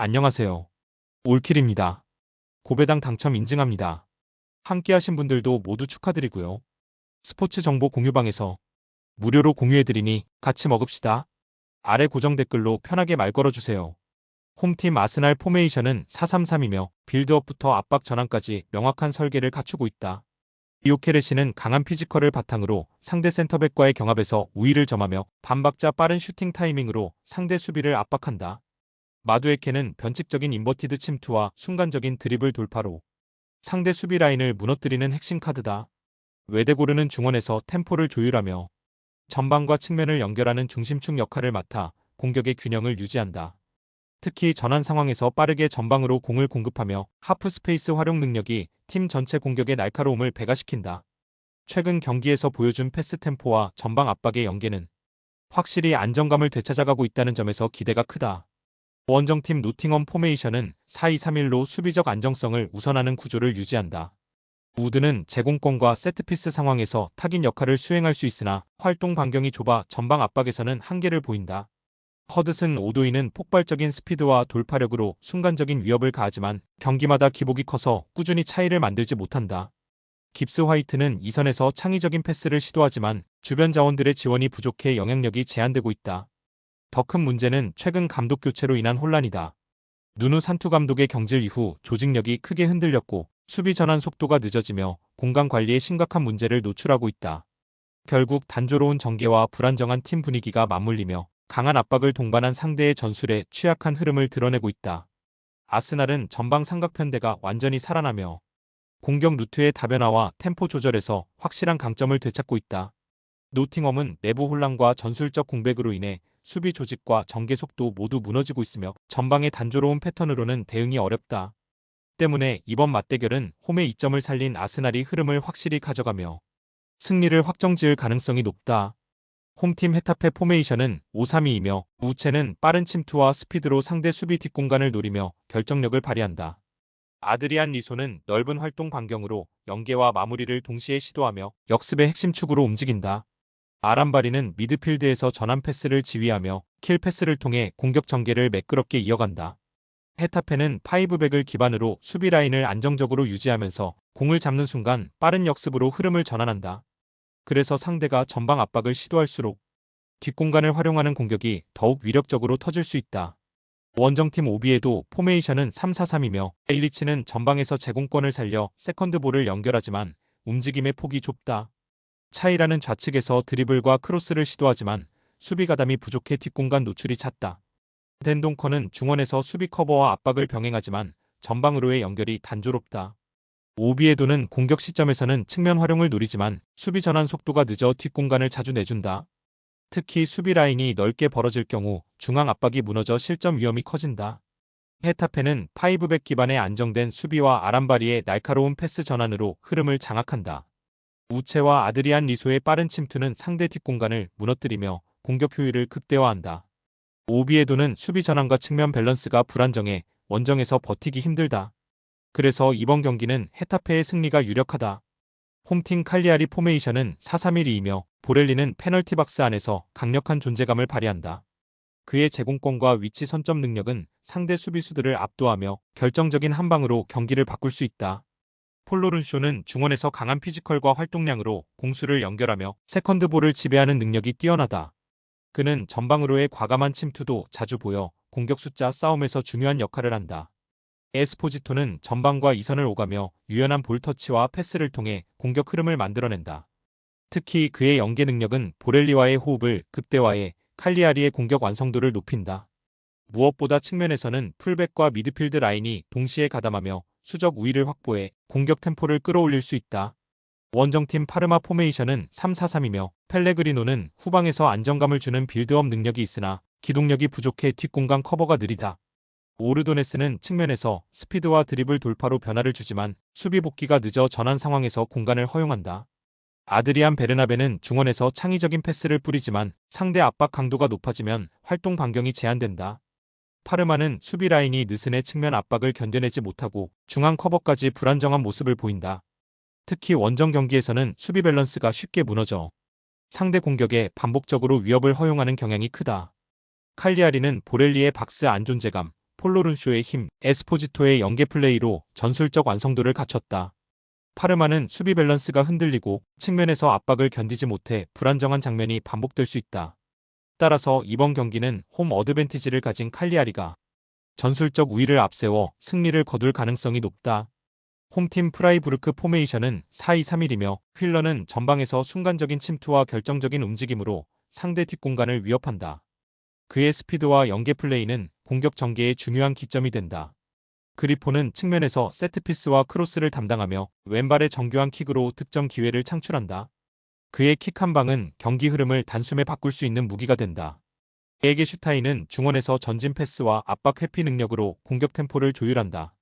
안녕하세요. 올킬입니다. 고배당 당첨 인증합니다. 함께하신 분들도 모두 축하드리고요. 스포츠 정보 공유방에서 무료로 공유해드리니 같이 먹읍시다. 아래 고정 댓글로 편하게 말 걸어주세요. 홈팀 아스날 포메이션은 4-3-3이며 빌드업부터 압박 전환까지 명확한 설계를 갖추고 있다. 이오케레시는 강한 피지컬을 바탕으로 상대 센터백과의 경합에서 우위를 점하며 반박자 빠른 슈팅 타이밍으로 상대 수비를 압박한다. 마두에케는 변칙적인 인버티드 침투와 순간적인 드리블 돌파로 상대 수비 라인을 무너뜨리는 핵심 카드다. 웨데고르는 중원에서 템포를 조율하며 전방과 측면을 연결하는 중심축 역할을 맡아 공격의 균형을 유지한다. 특히 전환 상황에서 빠르게 전방으로 공을 공급하며 하프 스페이스 활용 능력이 팀 전체 공격의 날카로움을 배가시킨다. 최근 경기에서 보여준 패스 템포와 전방 압박의 연계는 확실히 안정감을 되찾아가고 있다는 점에서 기대가 크다. 원정팀 노팅엄 포메이션은 4-2-3-1로 수비적 안정성을 우선하는 구조를 유지한다. 우드는 제공권과 세트피스 상황에서 타깃 역할을 수행할 수 있으나 활동 반경이 좁아 전방 압박에서는 한계를 보인다. 허드슨 오도이는 폭발적인 스피드와 돌파력으로 순간적인 위협을 가하지만 경기마다 기복이 커서 꾸준히 차이를 만들지 못한다. 깁스 화이트는 이선에서 창의적인 패스를 시도하지만 주변 자원들의 지원이 부족해 영향력이 제한되고 있다. 더 큰 문제는 최근 감독 교체로 인한 혼란이다. 누누 산투 감독의 경질 이후 조직력이 크게 흔들렸고 수비 전환 속도가 늦어지며 공간 관리에 심각한 문제를 노출하고 있다. 결국 단조로운 전개와 불안정한 팀 분위기가 맞물리며 강한 압박을 동반한 상대의 전술에 취약한 흐름을 드러내고 있다. 아스날은 전방 삼각편대가 완전히 살아나며 공격 루트의 다변화와 템포 조절에서 확실한 강점을 되찾고 있다. 노팅엄은 내부 혼란과 전술적 공백으로 인해 수비 조직과 전개 속도 모두 무너지고 있으며 전방의 단조로운 패턴으로는 대응이 어렵다. 때문에 이번 맞대결은 홈의 이점을 살린 아스날이 흐름을 확실히 가져가며 승리를 확정지을 가능성이 높다. 홈팀 헤타페 포메이션은 5-3-2이며 우체는 빠른 침투와 스피드로 상대 수비 뒷공간을 노리며 결정력을 발휘한다. 아드리안 리소는 넓은 활동 반경으로 연계와 마무리를 동시에 시도하며 역습의 핵심 축으로 움직인다. 아람바리는 미드필드에서 전환 패스를 지휘하며 킬 패스를 통해 공격 전개를 매끄럽게 이어간다. 헤타페는 파이브백을 기반으로 수비 라인을 안정적으로 유지하면서 공을 잡는 순간 빠른 역습으로 흐름을 전환한다. 그래서 상대가 전방 압박을 시도할수록 뒷공간을 활용하는 공격이 더욱 위력적으로 터질 수 있다. 원정팀 오비에도 포메이션은 3-4-3이며 에일리치는 전방에서 제공권을 살려 세컨드볼을 연결하지만 움직임의 폭이 좁다. 차이라는 좌측에서 드리블과 크로스를 시도하지만 수비 가담이 부족해 뒷공간 노출이 잦다. 덴동커는 중원에서 수비 커버와 압박을 병행하지만 전방으로의 연결이 단조롭다. 오비에도는 공격 시점에서는 측면 활용을 노리지만 수비 전환 속도가 늦어 뒷공간을 자주 내준다. 특히 수비 라인이 넓게 벌어질 경우 중앙 압박이 무너져 실점 위험이 커진다. 헤타페는 파이브백 기반의 안정된 수비와 아람바리의 날카로운 패스 전환으로 흐름을 장악한다. 우체와 아드리안 리소의 빠른 침투는 상대 뒷공간을 무너뜨리며 공격 효율을 극대화한다. 오비에도는 수비 전환과 측면 밸런스가 불안정해 원정에서 버티기 힘들다. 그래서 이번 경기는 헤타페의 승리가 유력하다. 홈팀 칼리아리 포메이션은 4-3-1-2이며 보렐리는 페널티 박스 안에서 강력한 존재감을 발휘한다. 그의 제공권과 위치 선점 능력은 상대 수비수들을 압도하며 결정적인 한 방으로 경기를 바꿀 수 있다. 폴로룬쇼는 중원에서 강한 피지컬과 활동량으로 공수를 연결하며 세컨드볼을 지배하는 능력이 뛰어나다. 그는 전방으로의 과감한 침투도 자주 보여 공격 숫자 싸움에서 중요한 역할을 한다. 에스포지토는 전방과 이선을 오가며 유연한 볼터치와 패스를 통해 공격 흐름을 만들어낸다. 특히 그의 연계 능력은 보렐리와의 호흡을 극대화해 칼리아리의 공격 완성도를 높인다. 무엇보다 측면에서는 풀백과 미드필드 라인이 동시에 가담하며 수적 우위를 확보해 공격 템포를 끌어올릴 수 있다. 원정팀 파르마 포메이션은 3-4-3이며 펠레그리노는 후방에서 안정감을 주는 빌드업 능력이 있으나 기동력이 부족해 뒷공간 커버가 느리다. 오르도네스는 측면에서 스피드와 드리블 돌파로 변화를 주지만 수비 복귀가 늦어 전환 상황에서 공간을 허용한다. 아드리안 베르나베는 중원에서 창의적인 패스를 뿌리지만 상대 압박 강도가 높아지면 활동 반경이 제한된다. 파르마는 수비 라인이 느슨의 측면 압박을 견뎌내지 못하고 중앙 커버까지 불안정한 모습을 보인다. 특히 원정 경기에서는 수비 밸런스가 쉽게 무너져 상대 공격에 반복적으로 위협을 허용하는 경향이 크다. 칼리아리는 보렐리의 박스 안존재감, 폴로룬쇼의 힘, 에스포지토의 연계 플레이로 전술적 완성도를 갖췄다. 파르마는 수비 밸런스가 흔들리고 측면에서 압박을 견디지 못해 불안정한 장면이 반복될 수 있다. 따라서 이번 경기는 홈 어드밴티지를 가진 칼리아리가 전술적 우위를 앞세워 승리를 거둘 가능성이 높다. 홈팀 프라이부르크 포메이션은 4-2-3-1이며 휠러는 전방에서 순간적인 침투와 결정적인 움직임으로 상대 뒷공간을 위협한다. 그의 스피드와 연계 플레이는 공격 전개의 중요한 기점이 된다. 그리포는 측면에서 세트피스와 크로스를 담당하며 왼발의 정교한 킥으로 득점 기회를 창출한다. 그의 킥 한 방은 경기 흐름을 단숨에 바꿀 수 있는 무기가 된다. 에게슈타인은 중원에서 전진 패스와 압박 회피 능력으로 공격 템포를 조율한다.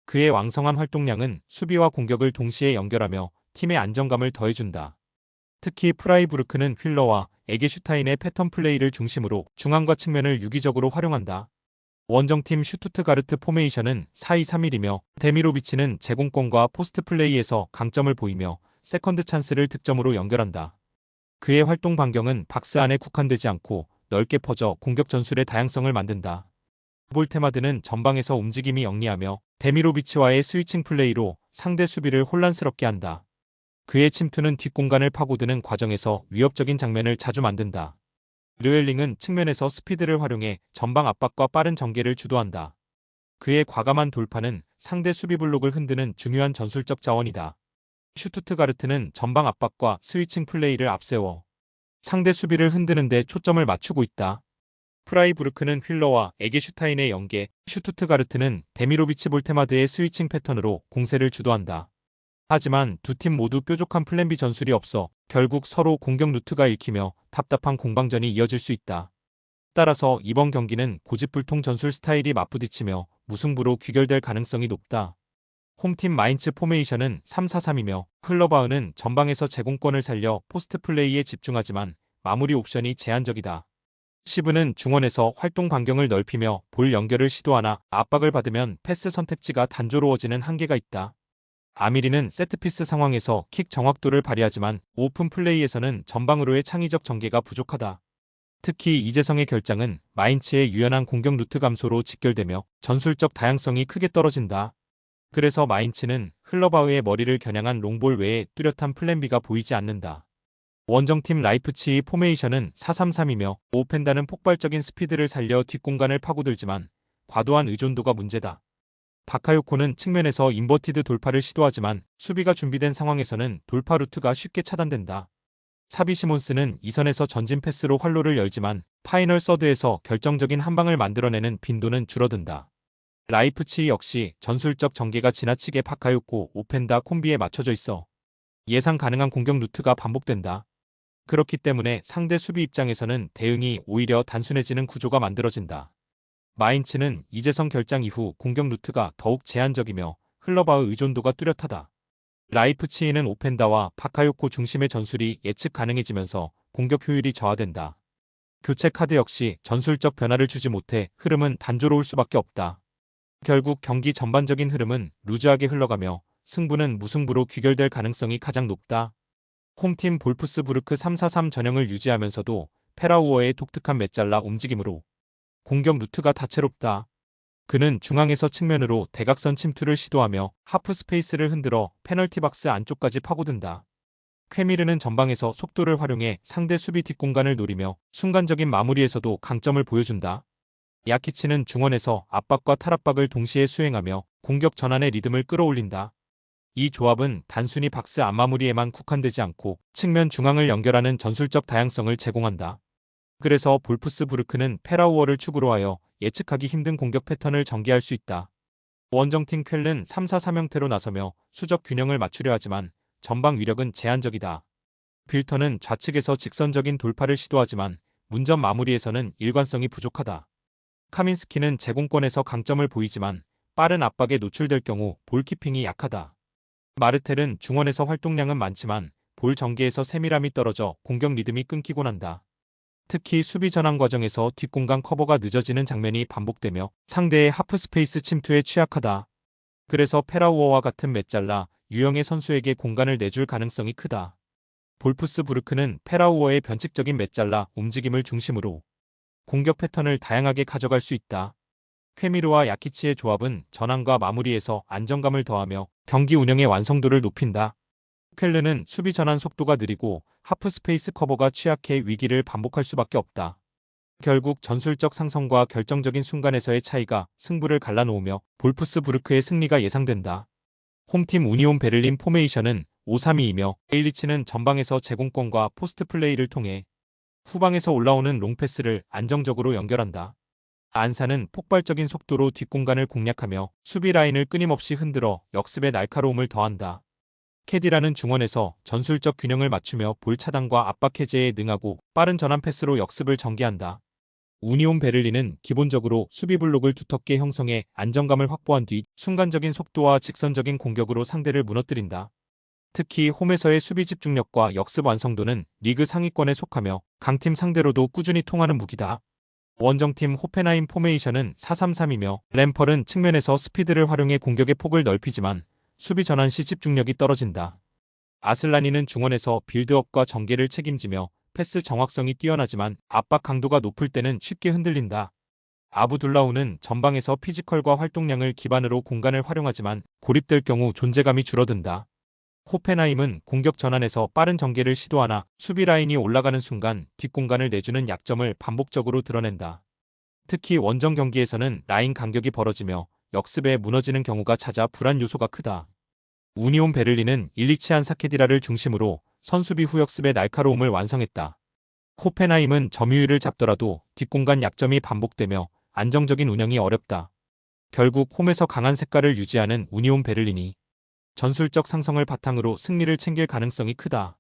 그의 왕성한 활동량은 수비와 공격을 동시에 연결하며 팀의 안정감을 더해준다. 특히 프라이부르크는 휠러와 에게슈타인의 패턴 플레이를 중심으로 중앙과 측면을 유기적으로 활용한다. 원정팀 슈투트가르트 포메이션은 4-2-3-1이며 데미로비치는 제공권과 포스트 플레이에서 강점을 보이며 세컨드 찬스를 득점으로 연결한다. 그의 활동 반경은 박스 안에 국한되지 않고 넓게 퍼져 공격 전술의 다양성을 만든다. 볼테마드는 전방에서 움직임이 영리하며 데미로비치와의 스위칭 플레이로 상대 수비를 혼란스럽게 한다. 그의 침투는 뒷공간을 파고드는 과정에서 위협적인 장면을 자주 만든다. 르웰링은 측면에서 스피드를 활용해 전방 압박과 빠른 전개를 주도한다. 그의 과감한 돌파는 상대 수비 블록을 흔드는 중요한 전술적 자원이다. 슈투트가르트는 전방 압박과 스위칭 플레이를 앞세워 상대 수비를 흔드는 데 초점을 맞추고 있다. 프라이부르크는 휠러와 에게슈타인의 연계, 슈투트가르트는 데미로비치 볼테마드의 스위칭 패턴으로 공세를 주도한다. 하지만 두 팀 모두 뾰족한 플랜 B 전술이 없어 결국 서로 공격 루트가 읽히며 답답한 공방전이 이어질 수 있다. 따라서 이번 경기는 고집불통 전술 스타일이 맞부딪히며 무승부로 귀결될 가능성이 높다. 홈팀 마인츠 포메이션은 3-4-3이며 흘러바흐는 전방에서 제공권을 살려 포스트 플레이에 집중하지만 마무리 옵션이 제한적이다. 시브는 중원에서 활동 반경을 넓히며 볼 연결을 시도하나 압박을 받으면 패스 선택지가 단조로워지는 한계가 있다. 아미리는 세트피스 상황에서 킥 정확도를 발휘하지만 오픈 플레이에서는 전방으로의 창의적 전개가 부족하다. 특히 이재성의 결장은 마인츠의 유연한 공격 루트 감소로 직결되며 전술적 다양성이 크게 떨어진다. 그래서 마인츠는 흘러바흐의 머리를 겨냥한 롱볼 외에 뚜렷한 플랜 B가 보이지 않는다. 원정팀 라이프치히 포메이션은 4-3-3이며 오펜다는 폭발적인 스피드를 살려 뒷공간을 파고들지만 과도한 의존도가 문제다. 바카요코는 측면에서 인버티드 돌파를 시도하지만 수비가 준비된 상황에서는 돌파 루트가 쉽게 차단된다. 사비 시몬스는 이선에서 전진 패스로 활로를 열지만 파이널 서드에서 결정적인 한 방을 만들어내는 빈도는 줄어든다. 라이프치히 역시 전술적 전개가 지나치게 바카요코, 오펜다 콤비에 맞춰져 있어 예상 가능한 공격 루트가 반복된다. 그렇기 때문에 상대 수비 입장에서는 대응이 오히려 단순해지는 구조가 만들어진다. 마인츠는 이재성 결장 이후 공격 루트가 더욱 제한적이며 흘러바흐 의존도가 뚜렷하다. 라이프치히는 오펜다와 바카요코 중심의 전술이 예측 가능해지면서 공격 효율이 저하된다. 교체 카드 역시 전술적 변화를 주지 못해 흐름은 단조로울 수밖에 없다. 결국 경기 전반적인 흐름은 루즈하게 흘러가며 승부는 무승부로 귀결될 가능성이 가장 높다. 홈팀 볼프스부르크 3-4-3 전형을 유지하면서도 페라우어의 독특한 메잘라 움직임으로 공격 루트가 다채롭다. 그는 중앙에서 측면으로 대각선 침투를 시도하며 하프 스페이스를 흔들어 페널티 박스 안쪽까지 파고든다. 쾌미르는 전방에서 속도를 활용해 상대 수비 뒷공간을 노리며 순간적인 마무리에서도 강점을 보여준다. 야키치는 중원에서 압박과 탈압박을 동시에 수행하며 공격 전환의 리듬을 끌어올린다. 이 조합은 단순히 박스 안마무리에만 국한되지 않고 측면 중앙을 연결하는 전술적 다양성을 제공한다. 그래서 볼프스부르크는 페라우어를 축으로 하여 예측하기 힘든 공격 패턴을 전개할 수 있다. 원정팀 쾰른 3-4-3 형태로 나서며 수적 균형을 맞추려 하지만 전방 위력은 제한적이다. 빌턴은 좌측에서 직선적인 돌파를 시도하지만 문전 마무리에서는 일관성이 부족하다. 카민스키는 제공권에서 강점을 보이지만 빠른 압박에 노출될 경우 볼키핑이 약하다. 마르텔은 중원에서 활동량은 많지만 볼 전개에서 세밀함이 떨어져 공격 리듬이 끊기곤 한다. 특히 수비 전환 과정에서 뒷공간 커버가 늦어지는 장면이 반복되며 상대의 하프 스페이스 침투에 취약하다. 그래서 페라우어와 같은 메잘라, 유형의 선수에게 공간을 내줄 가능성이 크다. 볼프스부르크는 페라우어의 변칙적인 메잘라 움직임을 중심으로 공격 패턴을 다양하게 가져갈 수 있다. 쾌미르와 야키치의 조합은 전환과 마무리에서 안정감을 더하며 경기 운영의 완성도를 높인다. 켈르는 수비 전환 속도가 느리고 하프 스페이스 커버가 취약해 위기를 반복할 수밖에 없다. 결국 전술적 상성과 결정적인 순간에서의 차이가 승부를 갈라놓으며 볼프스부르크의 승리가 예상된다. 홈팀 우니온 베를린 포메이션은 5-3-2이며 에일리치는 전방에서 제공권과 포스트 플레이를 통해 후방에서 올라오는 롱패스를 안정적으로 연결한다. 안사는 폭발적인 속도로 뒷공간을 공략하며 수비 라인을 끊임없이 흔들어 역습의 날카로움을 더한다. 캐디라는 중원에서 전술적 균형을 맞추며 볼 차단과 압박 해제에 능하고 빠른 전환 패스로 역습을 전개한다. 우니온 베를린은 기본적으로 수비 블록을 두텁게 형성해 안정감을 확보한 뒤 순간적인 속도와 직선적인 공격으로 상대를 무너뜨린다. 특히 홈에서의 수비 집중력과 역습 완성도는 리그 상위권에 속하며 강팀 상대로도 꾸준히 통하는 무기다. 원정팀 호펜하임 포메이션은 4-3-3이며 램펄은 측면에서 스피드를 활용해 공격의 폭을 넓히지만 수비 전환 시 집중력이 떨어진다. 아슬라니는 중원에서 빌드업과 전개를 책임지며 패스 정확성이 뛰어나지만 압박 강도가 높을 때는 쉽게 흔들린다. 아부둘라우는 전방에서 피지컬과 활동량을 기반으로 공간을 활용하지만 고립될 경우 존재감이 줄어든다. 호펜하임은 공격 전환에서 빠른 전개를 시도하나 수비 라인이 올라가는 순간 뒷공간을 내주는 약점을 반복적으로 드러낸다. 특히 원정 경기에서는 라인 간격이 벌어지며 역습에 무너지는 경우가 잦아 불안 요소가 크다. 우니온 베를린은 일리치안 사케디라를 중심으로 선수비 후 역습의 날카로움을 완성했다. 호펜하임은 점유율을 잡더라도 뒷공간 약점이 반복되며 안정적인 운영이 어렵다. 결국 홈에서 강한 색깔을 유지하는 우니온 베를린이 전술적 상성을 바탕으로 승리를 챙길 가능성이 크다.